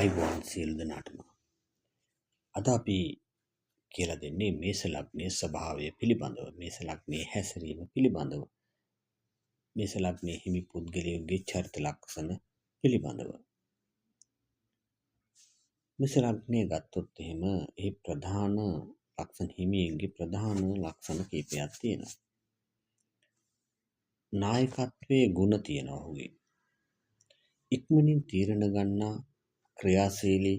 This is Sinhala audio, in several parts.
අයිබෝන් සියලු දෙනාටම. අද අපි කියලා දෙන්නේ මේස ලග්නයේ ස්වභාවය පිළිබඳව, මේස ලග්නයේ හැසිරීම පිළිබඳව, මේස ලග්නයේ හිමි පුද්ගලයන්ගේ චරිත ලක්ෂණ පිළිබඳව. මේස ලග්නය ගත්තොත් එහෙම ඒ ප්‍රධාන ලක්ෂණ හිමියන්ගේ ප්‍රධාන ලක්ෂණ කීපයක් තියෙනවා. නායකත්වයේ ගුණ තියෙනවා ඔහුගේ. ඉක්මනින් තීරණ ගන්නා ක්‍රියාශීලී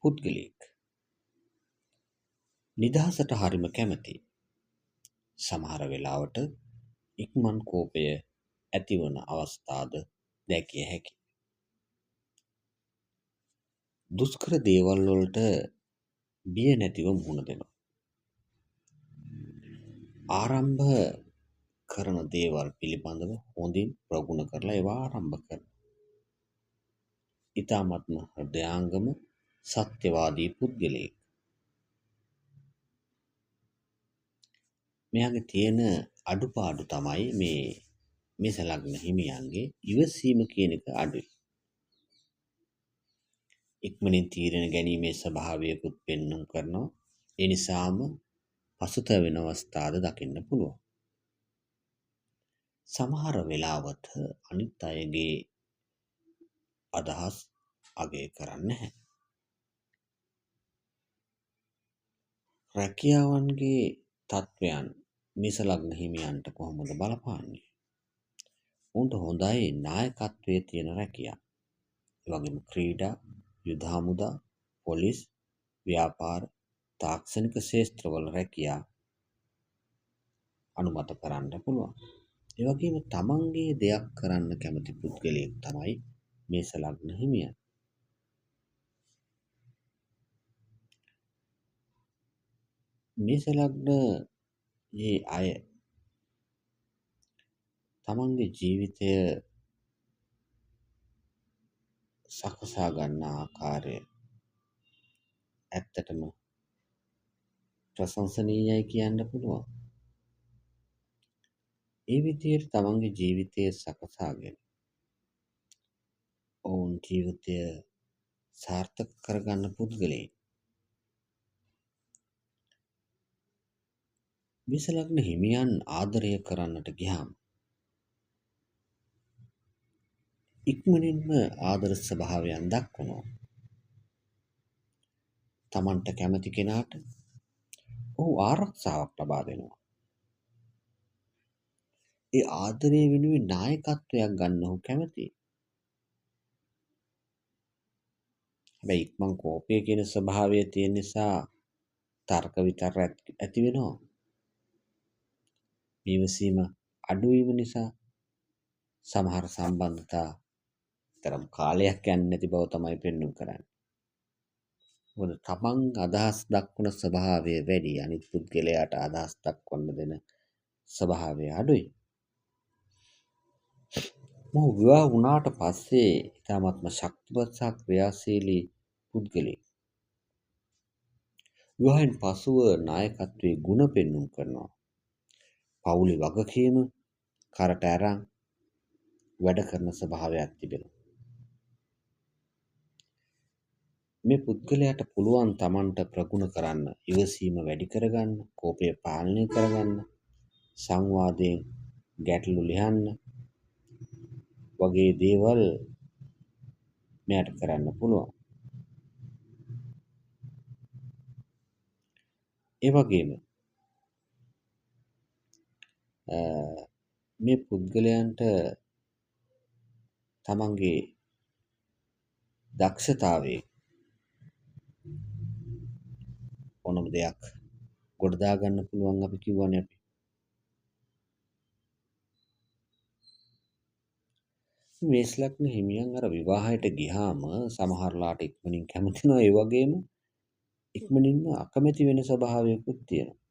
පුද්ගලයෙක්. නිදහසට හරිම කැමති. සමහර වෙලාවට ඉක්මන් කෝපය ඇතිවන අවස්ථාද දැකිය හැකි. දුෂ්කර දේවල් වලට බිය නැතිව මුහුණ දෙනවා. ආරම්භ කරන දේවල් පිළිබඳව හොඳින් ප්‍රගුණ කරලා ඒවා ආරම්භ කරනවා. ඊ타මත්ම හෘදයාංගම සත්‍යවාදී පුද්ගලයෙක්. මෙයාගේ තියෙන අඩුපාඩු තමයි මේ මේස ලග්න හිමියන්ගේ ඉවසීම කියන එක අඩුයි. ඉක්මනින් තීරණ ගැනීමේ ස්වභාවයකුත් පෙන්වුම් කරනවා. ඒ නිසාම පසුතැවෙන අවස්ථාද දකින්න පුළුවන්. සමහර වෙලාවට අනිත් අයගේ අදහස් අගය කරන්නේ නැහැ. රැකියාවන්ගේ තත්වයන් මේස ලග්න හිමියන්ට කොහොමද බලපාන්නේ? උන්ට හොඳයි නායකත්වයේ තියෙන රැකියාව. ඒ වගේම ක්‍රීඩා, යුද හමුදා, පොලිස්, ව්‍යාපාර, තාක්ෂණික ක්ෂේත්‍රවල රැකියා අනුමත කරන්න පුළුවන්. ඒ වගේම තමන්ගේ දෙයක් කරන්න කැමති පුද්ගලයෙක් තමයි මේස ලග්න හිමියන්. මේස ලග්නයේ අය තමන්ගේ ජීවිතය සකසා ගන්න ආකාරය ඇත්තටම ප්‍රශංසනීයයි කියන්න පුළුවන්. ඒ විදිහට තමන්ගේ ජීවිතය සකසාගෙන ඔවුන් ජීවිතය සාර්ථක කරගන්න පුද්ගලයන්. මේස ලග්න හිමියන් ආදරය කරන්නට ගියාම ඉක්මනින්ම ආදර ස්වභාවයන් දක්වනවා. තමන්ට කැමති කෙනාට ඔහු ආරක්ෂාවක් ලබා දෙනවා. ඒ ආදරය වෙනුවෙන් නායකත්වයක් ගන්න ඔහු කැමතියි. හැබැයි ඉක්මන් කෝපය කියන ස්වභාවය තියෙන නිසා තර්ක විතර්ක ඇති වෙනවා. විමසීම අඩුවීම නිසා සමහර සම්බන්ධතා තරම් කාලයක් යන්නේ නැති බව තමයි පෙන්වුම් කරන්නේ. මොකද තමන් අදහස් දක්වන ස්වභාවය වැඩි, අනිත් පුද්ගලයාට අදහස් දක්වන්න දෙන ස්වභාවය අඩුයි. මොහු විවාහ වුණාට පස්සේ ඉතාමත්ම ශක්තිමත් සහ ක්‍රියාශීලී පුද්ගලයෙක්. විවාහයෙන් පසුව නායකත්වයේ ගුණ පෙන්වුම් කරනවා. පවුලේ වගකීම කරට අරන් වැඩ කරන ස්වභාවයක් තිබෙනවා. මේ පුද්ගලයාට පුළුවන් තමන්ට ප්‍රගුණ කරන්න, ඉවසීම වැඩි කරගන්න, කෝපය පාලනය කරගන්න, සංවාදයෙන් ගැටලු ලියන්න වගේ දේවල් මෙයාට කරන්න පුළුවන්. ඒ වගේම මේ පුද්ගලයන්ට තමන්ගේ දක්ෂතාවයේ ඕනම දෙයක් ගොඩදා ගන්න පුළුවන්. අපි කියවනේ අපි මේස ලග්න හිමියන් අර විවාහයට ගියාම සමහරලාට ඉක්මනින් කැමතිනවා. ඒ වගේම ඉක්මනින්ම අකමැති වෙන ස්වභාවයකුත් තියෙනවා.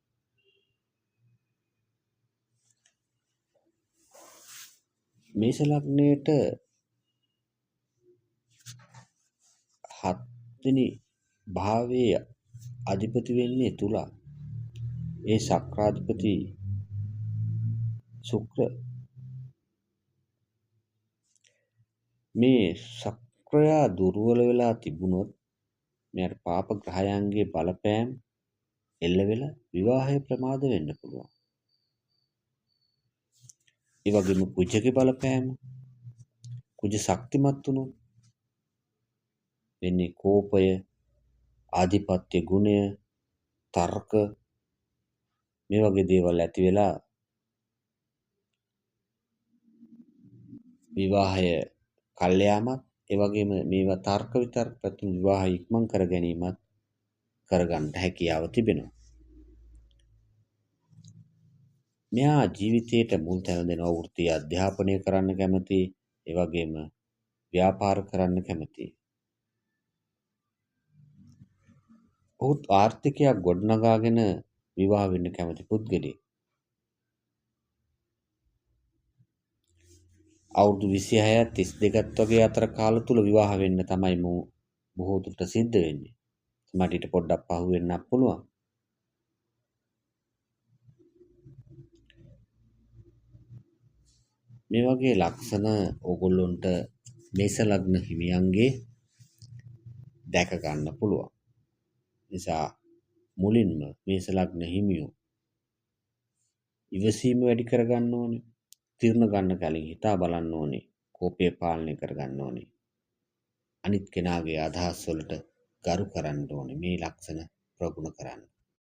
මේස ලග්නයට 7 වෙනි භාවයේ අධිපති වෙන්නේ තුලා. ඒ සක්‍රාධිපති ශුක්‍ර. මේ ශුක්‍රයා දුර්වල වෙලා තිබුණොත් මෙයාට පාප ග්‍රහයන්ගේ බලපෑම් එල්ල වෙලා විවාහය ප්‍රමාද වෙන්න පුළුවන්. ඒ වගේම කුජගේ බලපෑම කුජ ශක්තිමත් වුණොත් වෙන්නේ කෝපය, ආධිපත්‍ය ගුණය, තර්ක මේ වගේ දේවල් ඇති වෙලා විවාහය කල් යාමත් ඒ වගේම මේවා තර්ක විතර්ක පැතුම් විවාහය ඉක්මන් කර ගැනීමත් කරගන්න හැකියාව තිබෙනවා. මෙයා ජීවිතයට මුල් තැන දෙනවා වෘත්තීය අධ්‍යාපනය කරන්න කැමති, ඒ වගේම ව්‍යාපාර කරන්න කැමති. ඔහුත් ආර්ථිකයක් ගොඩනගාගෙන විවාහ වෙන්න කැමති පුද්ගලයෙක්. අවුරුදු 26ත් 32ත් වගේ අතර කාල තුල විවාහ වෙන්න තමයි බොහෝ දුරට සිද්ධ වෙන්නේ. මට ඊට පොඩ්ඩක් පහු වෙන්නත් පුළුවන්. මේ වගේ ලක්ෂණ ඕගොල්ලොන්ට මේෂ ලග්න හිමියන්ගේ දැක ගන්න පුළුවන්. නිසා මුලින්ම මේෂ ලග්න හිමියෝ ඉවසීම වැඩි කර ගන්න ඕනේ. තීරණ ගන්න කලින් හිතා බලන්න ඕනේ. කෝපය පාලනය කර ගන්න ඕනේ. අනිත් කෙනාගේ අදහස් වලට ගරු කරන්න ඕනේ. මේ ලක්ෂණ ප්‍රගුණ කරන්න.